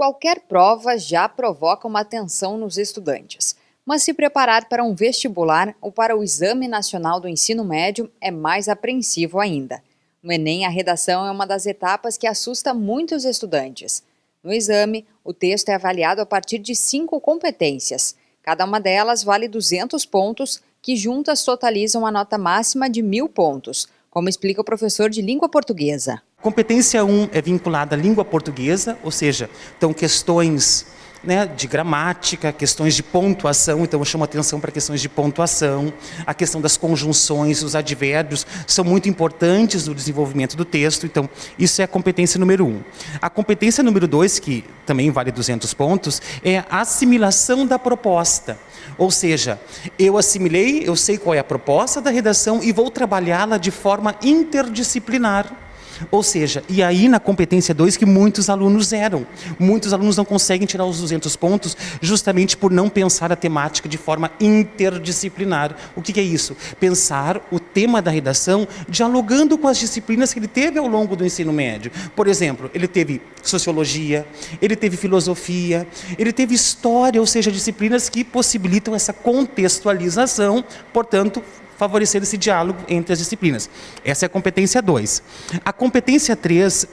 Qualquer prova já provoca uma tensão nos estudantes. Mas se preparar para um vestibular ou para o Exame Nacional do Ensino Médio é mais apreensivo ainda. No Enem, a redação é uma das etapas que assusta muitos estudantes. No exame, o texto é avaliado a partir de 5 competências. Cada uma delas vale 200 pontos, que juntas totalizam a nota máxima de 1.000 pontos, como explica o professor de língua portuguesa. Competência 1 é vinculada à língua portuguesa, ou seja, então questões de gramática, questões de pontuação, então eu chamo atenção para questões de pontuação, a questão das conjunções, os advérbios, são muito importantes no desenvolvimento do texto, então isso é a competência número 1. A competência número 2, que também vale 200 pontos, é a assimilação da proposta. Ou seja, eu assimilei, eu sei qual é a proposta da redação e vou trabalhá-la de forma interdisciplinar. Ou seja, e aí na competência 2 que muitos alunos eram. Muitos alunos não conseguem tirar os 200 pontos justamente por não pensar a temática de forma interdisciplinar. O que é isso? Pensar o tema da redação dialogando com as disciplinas que ele teve ao longo do ensino médio. Por exemplo, ele teve sociologia, ele teve filosofia, ele teve história, ou seja, disciplinas que possibilitam essa contextualização, portanto, favorecer esse diálogo entre as disciplinas. Essa é a competência 2. A competência 3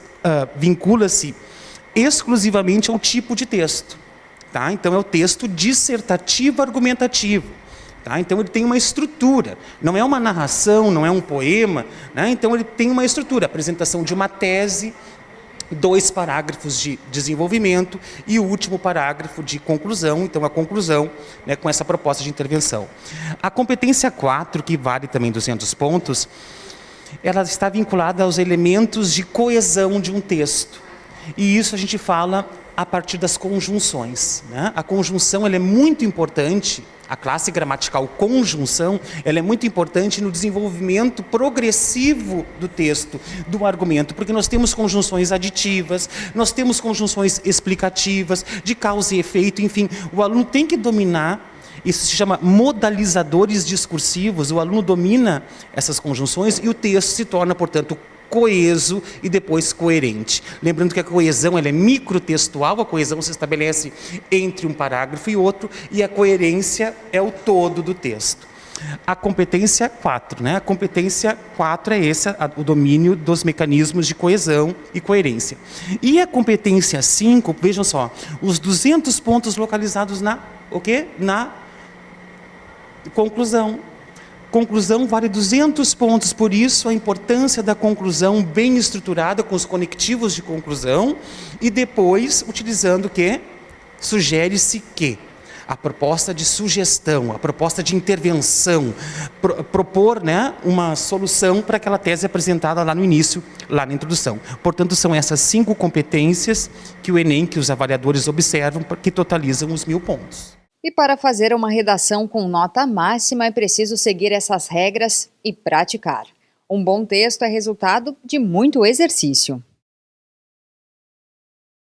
vincula-se exclusivamente ao tipo de texto. Tá? Então, é o texto dissertativo argumentativo. Tá? Então, ele tem uma estrutura. Não é uma narração, não é um poema. Né? Então, ele tem uma estrutura. Apresentação de uma tese, 2 parágrafos de desenvolvimento e o último parágrafo de conclusão, então a conclusão com essa proposta de intervenção. A competência 4, que vale também 200 pontos, ela está vinculada aos elementos de coesão de um texto. E isso a gente fala a partir das conjunções. Né? A conjunção ela é muito importante, a classe gramatical conjunção, ela é muito importante no desenvolvimento progressivo do texto, do argumento, porque nós temos conjunções aditivas, nós temos conjunções explicativas, de causa e efeito, enfim, o aluno tem que dominar. Isso se chama modalizadores discursivos, o aluno domina essas conjunções e o texto se torna, portanto, coeso e depois coerente. Lembrando que a coesão ela é microtextual, a coesão se estabelece entre um parágrafo e outro, e a coerência é o todo do texto. A competência 4, A competência 4 é o domínio dos mecanismos de coesão e coerência. E a competência 5, vejam só, os 200 pontos localizados na conclusão. Conclusão vale 200 pontos, por isso a importância da conclusão bem estruturada com os conectivos de conclusão e depois utilizando o quê? Sugere-se que a proposta de sugestão, a proposta de intervenção, propor uma solução para aquela tese apresentada lá no início, lá na introdução. Portanto, são essas 5 competências que o Enem, que os avaliadores observam, que totalizam os 1.000 pontos. E para fazer uma redação com nota máxima é preciso seguir essas regras e praticar. Um bom texto é resultado de muito exercício.